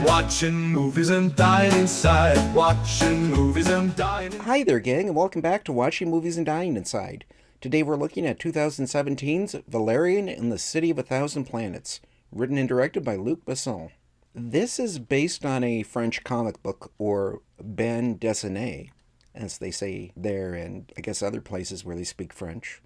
Watching movies and dying inside. Watching movies and dying inside. Hi there, gang, and welcome back to Watching Movies and Dying Inside. Today we're looking at 2017's Valerian and the City of a Thousand Planets, written and directed by Luc Besson. This is based on a French comic book, or bande dessinée, as they say there and I guess other places where they speak French.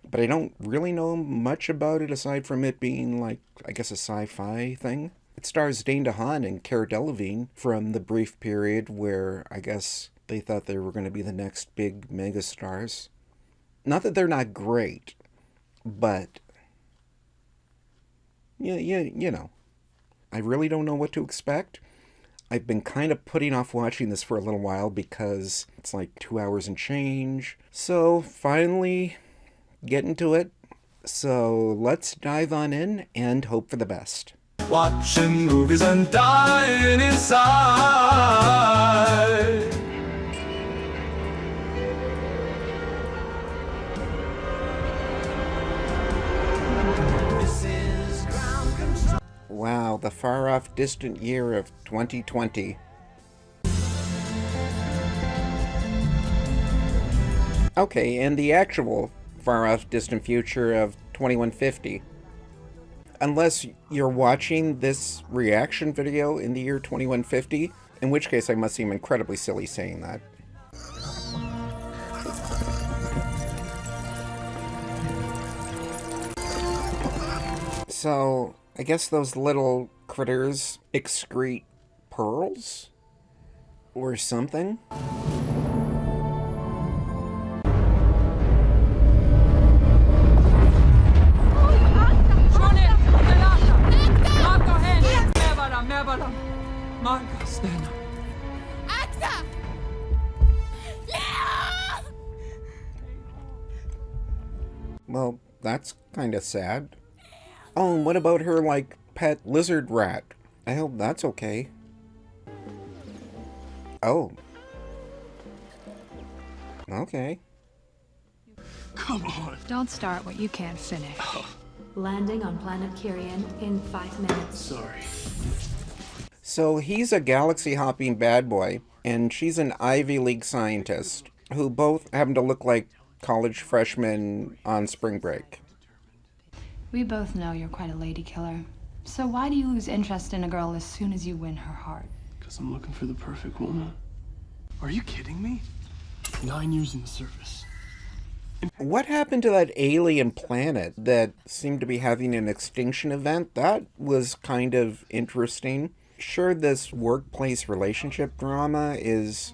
But I don't really know much about it aside from it being like, I guess, a sci-fi thing. It stars Dane DeHaan and Cara Delevingne from the brief period where I guess they thought they were going to be the next big megastars. Not that they're not great, but you know. I really don't know what to expect. I've been kind of putting off watching this for a little while because it's like 2 hours and change. So finally getting to it. So let's dive on in and hope for the best. Watching movies and dying inside. Wow, the far-off distant year of 2020. Okay, and the actual far-off distant future of 2150. Unless you're watching this reaction video in the year 2150, in which case I must seem incredibly silly saying that. So, I guess those little critters excrete pearls? Or something? Well, that's kind of sad. Oh, and what about her, like, pet lizard rat? I hope that's okay. Oh. Okay. Come on. Don't start what you can't finish. Landing on planet Kyrian in 5 minutes. Sorry. So he's a galaxy-hopping bad boy, and she's an Ivy League scientist, who both happen to look like college freshmen on spring break. We both know you're quite a lady killer. So why do you lose interest in a girl as soon as you win her heart? Because I'm looking for the perfect woman. Are you kidding me? 9 years in the service. What happened to that alien planet that seemed to be having an extinction event? That was kind of interesting. Sure, this workplace relationship drama is,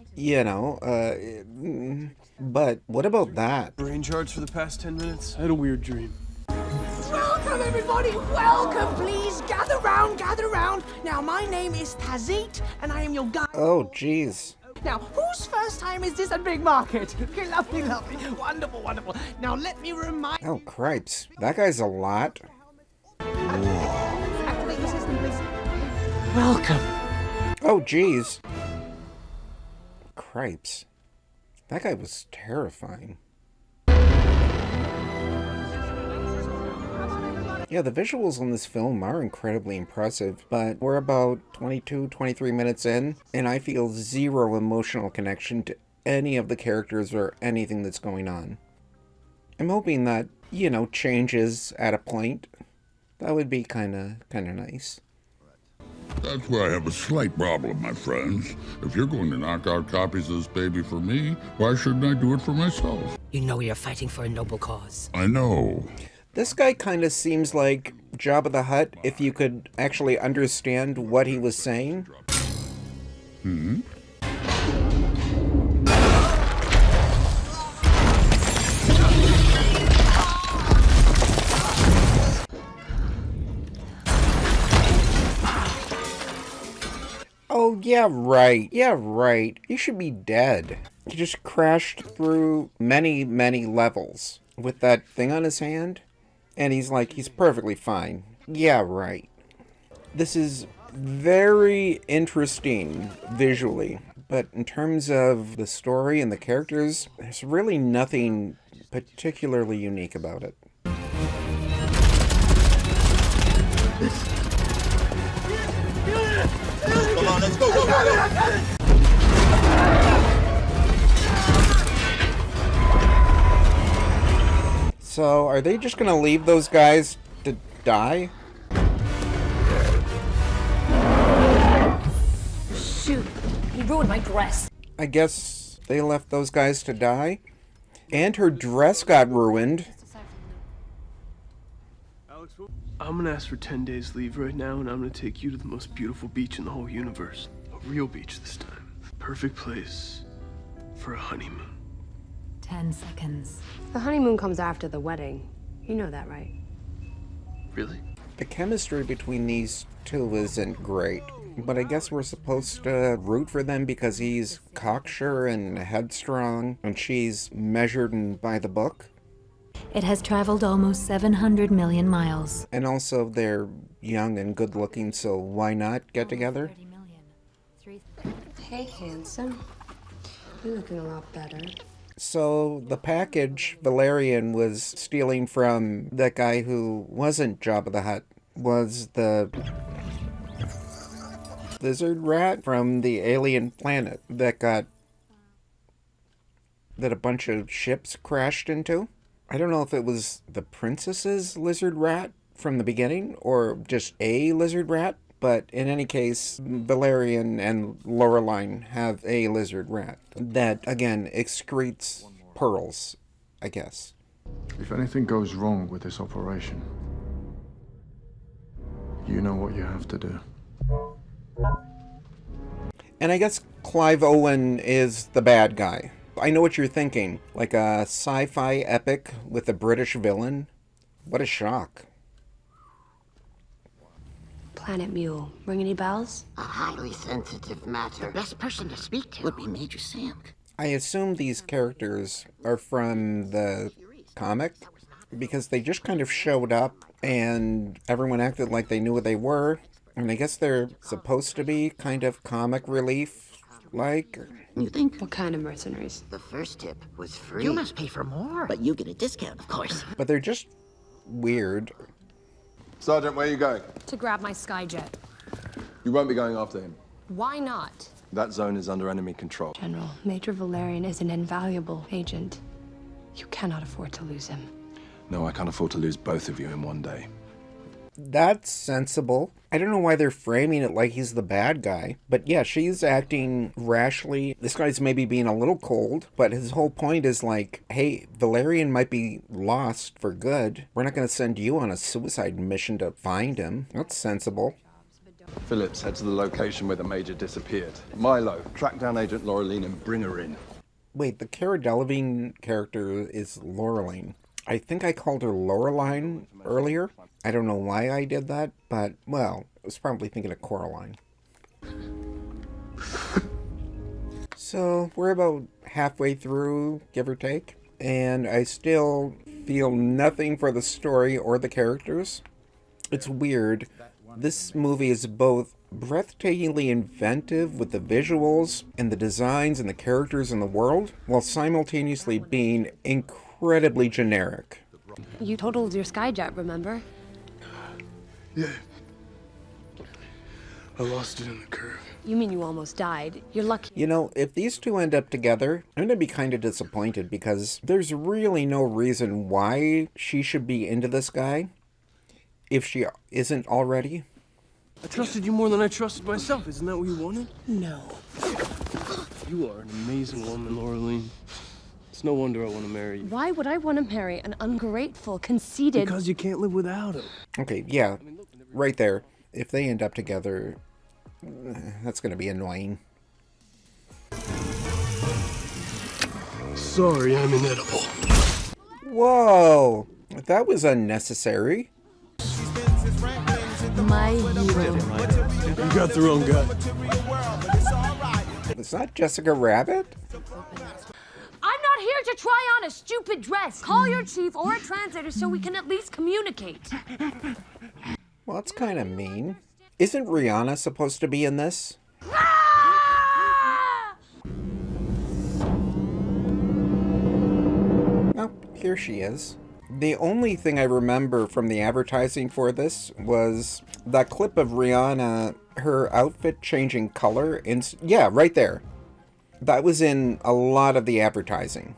but what about that? Brain charts for the past 10 minutes. I had a weird dream. Welcome, everybody! Welcome! Please gather round, gather round. Now, my name is Tazit, and I am your guide. Oh, jeez. Now, whose first time is this at Big Market? Lovely, lovely. Wonderful, wonderful. Now, let me remind... Oh, cripes. That guy's a lot. Activate the system, please. Welcome. Oh, jeez. Cripes. That guy was terrifying. Yeah, the visuals on this film are incredibly impressive, but we're about 22, 23 minutes in, and I feel zero emotional connection to any of the characters or anything that's going on. I'm hoping that, changes at a point. That would be kinda nice. That's where I have a slight problem, my friends. If you're going to knock out copies of this baby for me, why shouldn't I do it for myself? You know you're fighting for a noble cause. I know. This guy kind of seems like Jabba the Hutt if you could actually understand what he was saying. Hmm? Oh, yeah, right. Yeah, right. You should be dead. He just crashed through many, many levels with that thing on his hand. And he's perfectly fine. Yeah, right. This is very interesting visually, but in terms of the story and the characters, there's really nothing particularly unique about it. So, are they just gonna leave those guys to die? Shoot, he ruined my dress. I guess they left those guys to die? And her dress got ruined. I'm gonna ask for 10 days leave right now, and I'm gonna take you to the most beautiful beach in the whole universe. A real beach this time. Perfect place for a honeymoon. 10 seconds. The honeymoon comes after the wedding. You know that, right? Really? The chemistry between these two isn't great. But I guess we're supposed to root for them because he's cocksure and headstrong, and she's measured and by the book. It has traveled almost 700 million miles. And also they're young and good looking, so why not get together? 30 million. Hey, handsome. You're looking a lot better. So the package Valerian was stealing from that guy who wasn't Jabba the Hutt was the lizard rat from the alien planet that a bunch of ships crashed into. I don't know if it was the princess's lizard rat from the beginning or just a lizard rat, but in any case, Valerian and Laureline have a lizard rat that, again, excretes pearls, I guess. If anything goes wrong with this operation, you know what you have to do. And I guess Clive Owen is the bad guy. I know what you're thinking, like a sci-fi epic with a British villain. What a shock. Planet Mule. Ring any bells? A highly sensitive matter. The best person to speak to would be Major Sam. I assume these characters are from the comic because they just kind of showed up and everyone acted like they knew what they were. And I guess they're supposed to be kind of comic relief, like. You think? What kind of mercenaries? The first tip was free. You must pay for more. But you get a discount, of course. But they're just weird. Sergeant, where are you going? To grab my Skyjet. You won't be going after him. Why not? That zone is under enemy control. General, Major Valerian is an invaluable agent. You cannot afford to lose him. No, I can't afford to lose both of you in one day. That's sensible. I don't know why they're framing it like he's the bad guy. But yeah, she's acting rashly. This guy's maybe being a little cold, but his whole point is like, hey, Valerian might be lost for good. We're not going to send you on a suicide mission to find him. That's sensible. Phillips, head to the location where the Major disappeared. Milo, track down Agent Laureline and bring her in. Wait, the Cara Delevingne character is Laureline. I think I called her Laureline earlier. I don't know why I did that, but, well, I was probably thinking of Coraline. So, we're about halfway through, give or take, and I still feel nothing for the story or the characters. It's weird. This movie is both breathtakingly inventive with the visuals and the designs and the characters in the world, while simultaneously being incredibly generic. You totaled your Skyjet, remember? Yeah. I lost it in the curve. You mean you almost died? You're lucky. You know, if these two end up together, I'm going to be kind of disappointed because there's really no reason why she should be into this guy if she isn't already. I trusted you more than I trusted myself. Isn't that what you wanted? No. You are an amazing woman, Laureline. It's no wonder I want to marry you. Why would I want to marry an ungrateful, conceited... Because you can't live without him. Okay, yeah, right there. If they end up together, that's going to be annoying. Sorry, I'm inedible. Whoa! That was unnecessary. My hero. You got the wrong guy. It's not Jessica Rabbit? I'm not here to try on a stupid dress. Call your chief or a translator so we can at least communicate. Well, that's kind of mean. Isn't Rhianna supposed to be in this? Oh, here she is. The only thing I remember from the advertising for this was that clip of Rhianna, her outfit changing color. Yeah, right there. That was in a lot of the advertising.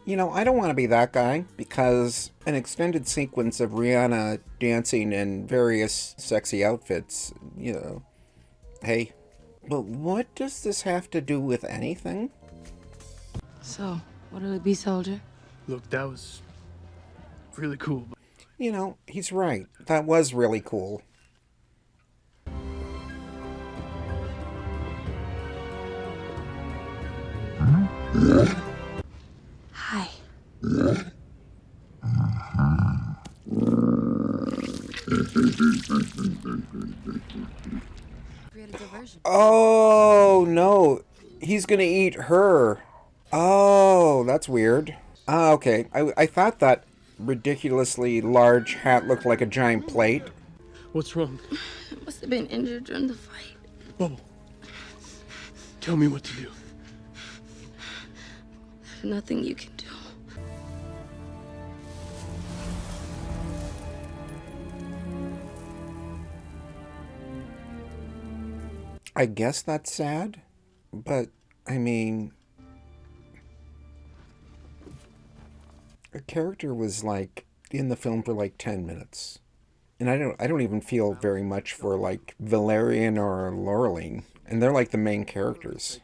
You know, I don't want to be that guy, because an extended sequence of Rhianna dancing in various sexy outfits, you know, hey. But what does this have to do with anything? So, what'll it be, soldier? Look, that was really cool. You know, he's right. That was really cool. Hi. Oh, no. He's gonna eat her. Oh, that's weird. Ah, okay. I thought that ridiculously large hat looked like a giant plate. What's wrong? I must have been injured during the fight. Bubble, tell me what to do. There's nothing you can do. I guess that's sad, but I mean, a character was like in the film for like 10 minutes. And I don't even feel very much for like Valerian or Laureline, and they're like the main characters.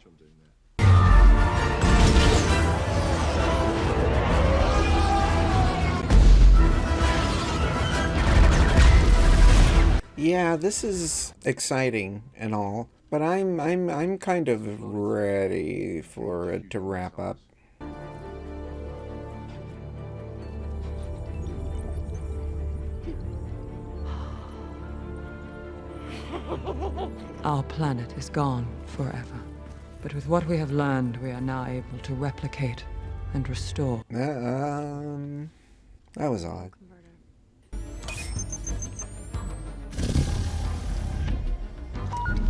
Yeah, this is exciting and all, but I'm kind of ready for it to wrap up. Our planet is gone forever. But with what we have learned, we are now able to replicate and restore. That was odd.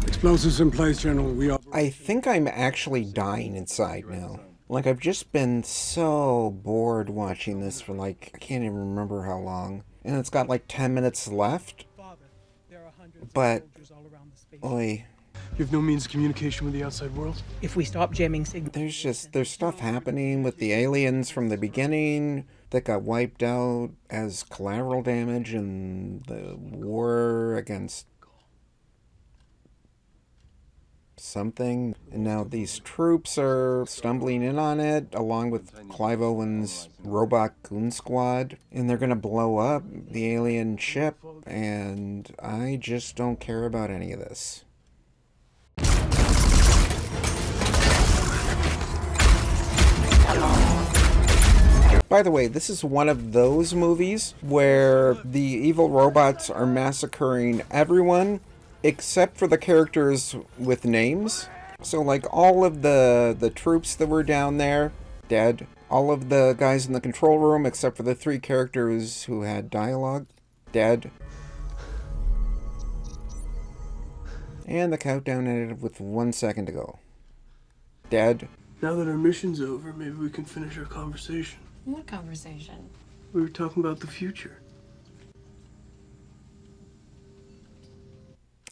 Explosives in place, General. We are... I think I'm actually dying inside now. Like, I've just been so bored watching this for like, I can't even remember how long. And it's got like 10 minutes left. But, oi. You have no means of communication with the outside world? If we stop jamming signals... There's stuff happening with the aliens from the beginning that got wiped out as collateral damage in the war against something. And now these troops are stumbling in on it, along with Clive Owen's robot goon squad. And they're gonna blow up the alien ship, and I just don't care about any of this. By the way, this is one of those movies where the evil robots are massacring everyone except for the characters with names. So like all of the troops that were down there, dead. All of the guys in the control room except for the 3 characters who had dialogue, dead. And the countdown ended with 1 second to go. Dead. Now that our mission's over, maybe we can finish our conversation. What conversation? We were talking about the future.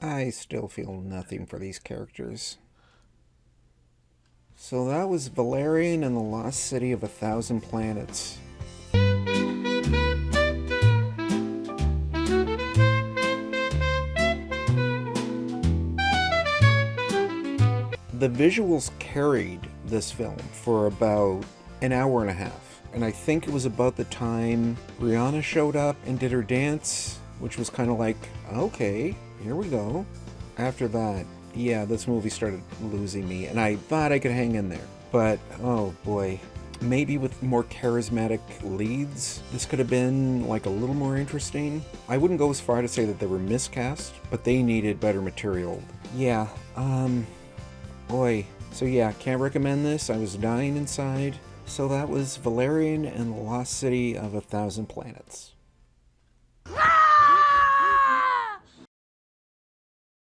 I still feel nothing for these characters. So that was Valerian and the Lost City of 1,000 Planets. The visuals carried this film for about an hour and a half. And I think it was about the time Rhianna showed up and did her dance, which was kind of like, okay, here we go. After that, yeah, this movie started losing me, and I thought I could hang in there. But, oh boy, maybe with more charismatic leads, this could have been like a little more interesting. I wouldn't go as far to say that they were miscast, but they needed better material. Yeah, boy. So yeah, can't recommend this. I was dying inside. So that was Valerian and the Lost City of 1,000 Planets.